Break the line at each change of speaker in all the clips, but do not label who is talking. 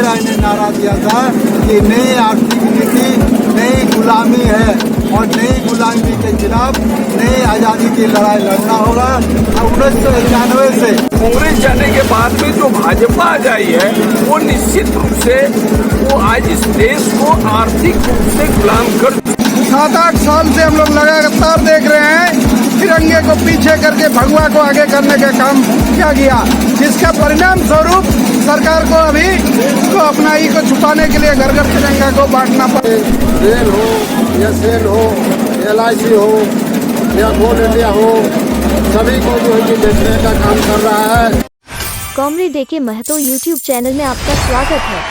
राय ने नारा दिया था कि नई आर्थिक नीति नई गुलामी है और नई गुलामी के खिलाफ नई आज़ादी की लड़ाई लड़ना होगा। 1991 से
कांग्रेस जाने के बाद में जो भाजपा आ जाई है वो निश्चित रूप से वो आज इस देश को आर्थिक रूप से गुलाम कर
7-8 साल से हम लोग लगातार देख रहे हैं तिरंगे को पीछे करके भगवा को आगे करने का काम किया गया, जिसका परिणाम स्वरूप सरकार को अभी उसको अपना ही को छुपाने के लिए घर घर तिरंगा को बांटना पड़े।
रेल हो या सेल हो, LIC हो या कोल इंडिया हो, सभी को जो है बेचने का काम कर रहा है।
कॉमरेड डे के महतो यूट्यूब चैनल में आपका स्वागत है।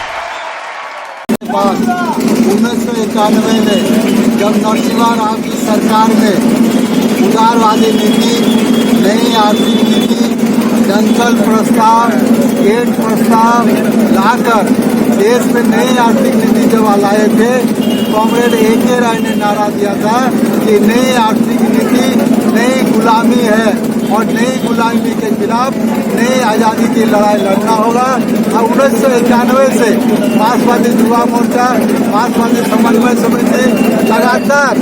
1991 में जब नरसिम्हा राव की सरकार ने उदारवादी नीति, नई आर्थिक नीति, जंगल प्रस्ताव, गेट प्रस्ताव लाकर देश में नई आर्थिक नीति जब लाए थे, कॉमरेड AK राय ने नारा दिया था कि नई आर्थिक नीति नई गुलामी है और नई गुलामी के खिलाफ नई आज़ादी की लड़ाई लड़ना होगा। 1991 से मार्क्सवादी युवा मोर्चा, मार्क्सवादी समन्वय समिति लगातार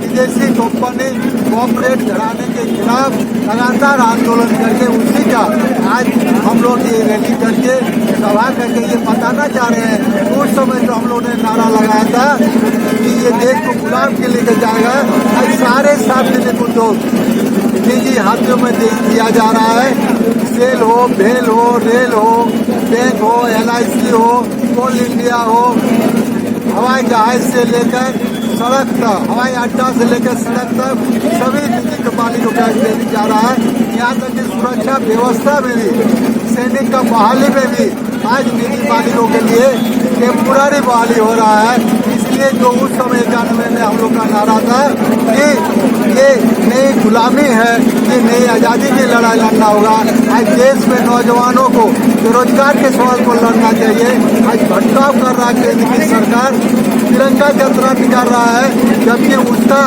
विदेशी कंपनी कॉर्पोरेट घराने के खिलाफ लगातार आंदोलन करके उसी का आज हम लोग ये रैली करके सभा करके ये बताना चाह रहे हैं। उस समय जो हम लोग ने नारा लगाया था कि ये देश को गुलाम के लेके जाएगा, आज सारे सार्वजनिक उद्योग निजी हाथों में दिया जा रहा है। सेल हो, भेल हो, रेल हो, बैंक हो, LIC हो, कोल इंडिया हो, हवाई जहाज से लेकर सड़क तक, हवाई अड्डा से लेकर सड़क तक सभी निजी कंपनी को टैक्स दे जा रहा है। यहाँ तक कि सुरक्षा व्यवस्था में भी, सैनिक का बहाली में भी आज निजी मालिकों के लिए टेम्पोररी बहाली हो रहा है। इसलिए जो उस समय 91 में हम लोग का नारा था कि ये नई गुलामी है, ये नई आज़ादी की लड़ाई लड़ना होगा। आज देश में नौजवानों को बेरोजगार के सवाल को लड़ना चाहिए। आज भटकाव कर रहा है केंद्र की सरकार, तिरंगा यात्रा निकाल रहा है, जबकि उसका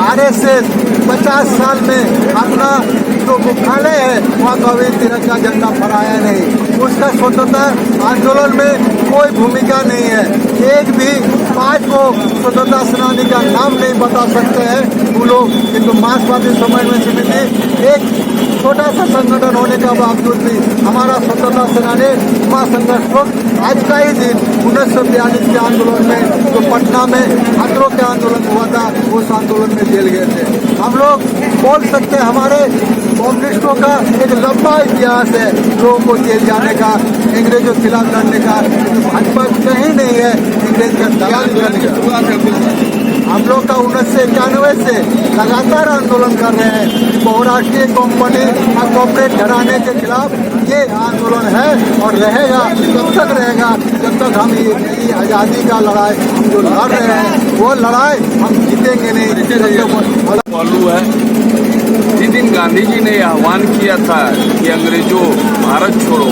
RSS 50 साल में अपना जो मुख्यालय है वहाँ कभी तिरंगा झंडा फहराया नहीं। उसका स्वतंत्रता आंदोलन में कोई भूमिका नहीं है। एक भी 5 को स्वतंत्रता सेनानी का नाम नहीं बता सकते हैं वो लोग, किंतु मार्क्सवादी समन्वय समिति एक छोटा सा संगठन होने का बावजूद भी हमारा स्वतंत्रता सेनानी महासंघर्ष आज का ही दिन 1942 के आंदोलन में जो पटना में छात्रों के आंदोलन हुआ था, उस आंदोलन में जेल गए थे। हम लोग बोल सकते हैं हमारे कम्युनिस्टों का एक लंबा इतिहास है लोगों को जेल जाने का, अंग्रेजों के खिलाफ लड़ने का। भाजपा कहीं नहीं है अंग्रेज का दलाल करने का। हम लोग का 1991 से लगातार आंदोलन कर रहे हैं। बहुराष्ट्रीय कंपनी और कॉर्पोरेट घराने के खिलाफ ये आंदोलन है और रहेगा। कब तक रहेगा? जब तक हम ये आज़ादी का लड़ाई हम जो लड़ रहे हैं वो लड़ाई हम जीतेंगे नहीं।
चालू है। जिस दिन गांधी जी ने आह्वान किया था कि अंग्रेजों भारत छोड़ो,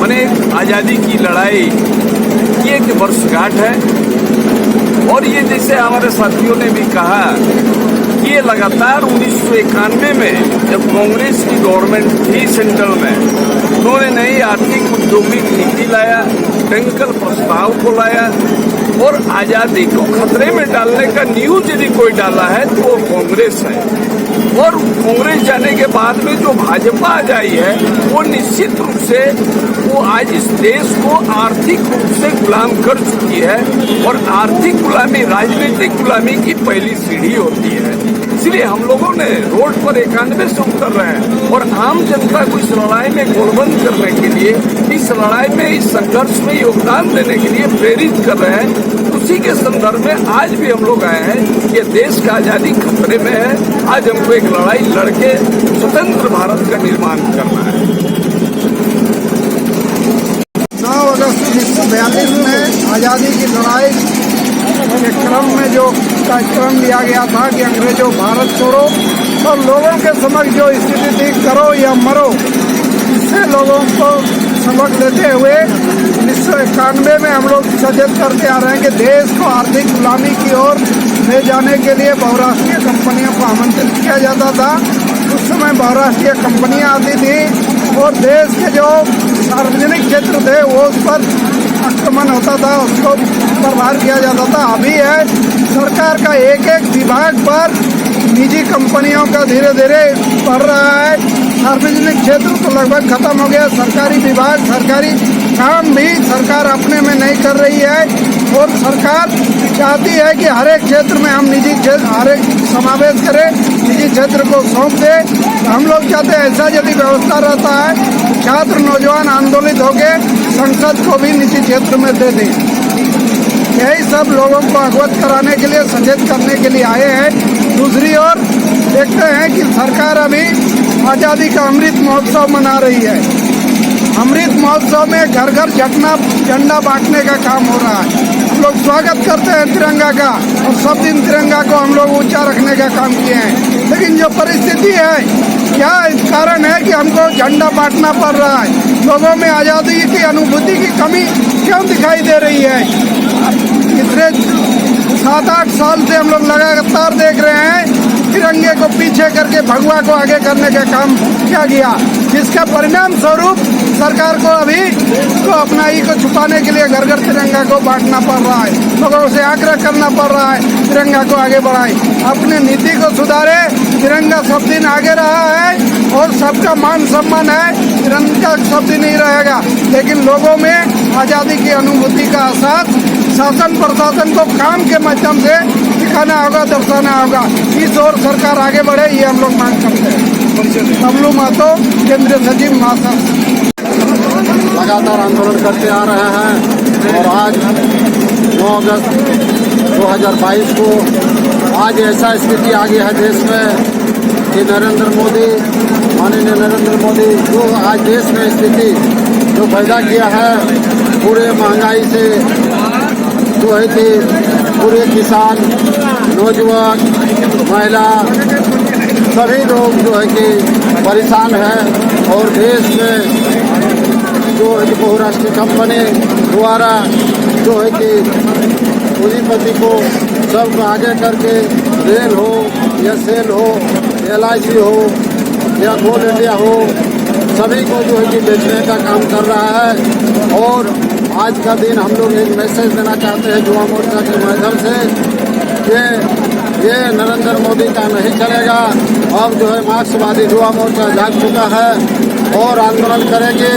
मैंने आज़ादी की लड़ाई की एक वर्षगांठ है। और ये जैसे हमारे साथियों ने भी कहा कि ये लगातार 1991 में जब कांग्रेस की गवर्नमेंट थी सेंट्रल में, उन्होंने नई आर्थिक औद्योगिक नीति लाया, टेक्निकल प्रस्ताव को लाया और आज़ादी को खतरे में डालने का न्यूज यदि कोई डाला है तो वो कांग्रेस है। और कांग्रेस जाने के बाद में जो भाजपा आ जाई है वो निश्चित रूप से वो आज इस देश को आर्थिक रूप से गुलाम कर चुकी है। और आर्थिक गुलामी राजनीतिक गुलामी की पहली सीढ़ी होती है। इसलिए हम लोगों ने रोड पर 91 से उतर रहे हैं और आम जनता को इस लड़ाई में गोलबंद करने के लिए, इस लड़ाई में, इस संघर्ष में योगदान देने के लिए प्रेरित कर रहे हैं। उसी के संदर्भ में आज भी हम लोग आए हैं कि देश का आज़ादी खतरे में है। आज हमको एक लड़ाई लड़के स्वतंत्र भारत का निर्माण करना है।
9 अगस्त 1942 में आज़ादी की लड़ाई के क्रम में जो कार्यक्रम लिया गया था कि अंग्रेजों भारत छोड़ो, और लोगों के समक्ष जो स्थिति थी करो या मरो, इससे लोगों को सबक लेते हुए 1991 में हम लोग सचेत करते आ रहे हैं कि देश को आर्थिक गुलामी की ओर ले जाने के लिए बहुराष्ट्रीय कंपनियों को आमंत्रित किया जाता था। उस समय बहुराष्ट्रीय कंपनियां आती थी और देश के जो सार्वजनिक क्षेत्र थे वो उस पर आक्रमण होता था उसको बर्बाद किया जाता था। अभी है सरकार का एक एक विभाग पर निजी कंपनियों का धीरे धीरे बढ़ रहा है। सार्वजनिक क्षेत्र तो लगभग खत्म हो गया। सरकारी विभाग, सरकारी काम भी सरकार अपने में नहीं कर रही है और सरकार चाहती है कि हर एक क्षेत्र में हम निजी क्षेत्र हर एक समावेश करें, निजी क्षेत्र को सौंप दें। हम लोग चाहते हैं ऐसा यदि व्यवस्था रहता है, छात्र नौजवान आंदोलित होकर संसद को भी निजी क्षेत्र में दे दें। यही सब लोगों को अवगत कराने के लिए, सचेत करने के लिए आए हैं। दूसरी ओर देखते हैं कि सरकार अभी आज़ादी का अमृत महोत्सव मना रही है। अमृत महोत्सव में घर घर झंडा बांटने का काम हो रहा है। हम लोग स्वागत करते हैं तिरंगा का और सब दिन तिरंगा को हम लोग ऊंचा रखने का काम किए हैं। लेकिन जो परिस्थिति है, क्या कारण है कि हमको झंडा बांटना पड़ रहा है? लोगों में आज़ादी की अनुभूति की कमी क्यों दिखाई दे रही है? पिछले 7-8 साल से हम लोग लगातार देख रहे हैं तिरंगे को पीछे करके भगवा को आगे करने का काम किया गया, जिसका परिणाम स्वरूप सरकार को अभी तो अपना ही को छुपाने के लिए घर घर तिरंगा को बांटना पड़ रहा है। लोगों से आग्रह करना पड़ रहा है तिरंगा को आगे बढ़ाए, अपने नीति को सुधारे। तिरंगा सब दिन आगे रहा है और सबका मान सम्मान है, तिरंगा सब दिन ही रहेगा। लेकिन लोगों में आज़ादी की अनुभूति का एहसास शासन प्रशासन को काम के माध्यम से दिखाना होगा, दर्शाना होगा। इस ओर सरकार आगे बढ़े, ये हम लोग मांग करते हैं। बबलू महतो, केंद्रीय सचिव महासचिव।
लगातार आंदोलन करते आ रहे हैं और आज 9 अगस्त 2022 को आज ऐसा स्थिति आ गई है देश में कि माननीय नरेंद्र मोदी जो आज देश में स्थिति जो पैदा किया है, पूरे महंगाई से जो है कि पूरे किसान, नौजवान, महिला सभी लोग जो है कि परेशान हैं और देश में जो है कि बहुराष्ट्रीय कंपनी द्वारा जो है कि पूंजीपति को सब आगे करके रेल हो या सेल हो, LIC हो या कोल इंडिया हो, सभी को जो है कि बेचने का काम कर रहा है। और आज का दिन हम लोग एक मैसेज देना चाहते हैं युवा मोर्चा के माध्यम से कि ये नरेंद्र मोदी का नहीं चलेगा। अब जो है मार्क्सवादी युवा मोर्चा जाग चुका है और आंदोलन करेंगे।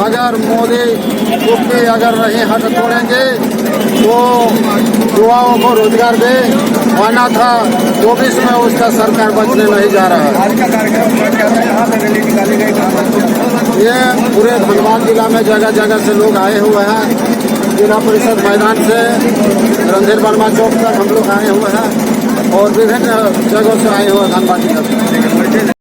अगर मोदी चुप्पी अगर नहीं हट छोड़ेंगे तो युवाओं को रोजगार दे, माना था 24 में उसका सरकार बचने नहीं जा रहा है। ये पूरे धनबाद जिला में जगह जगह से लोग आए हुए हैं। जिला परिषद मैदान से रणधीर वर्मा चौक तक हम लोग आए हुए हैं और विभिन्न जगहों से आए हुए धनबाद जिला।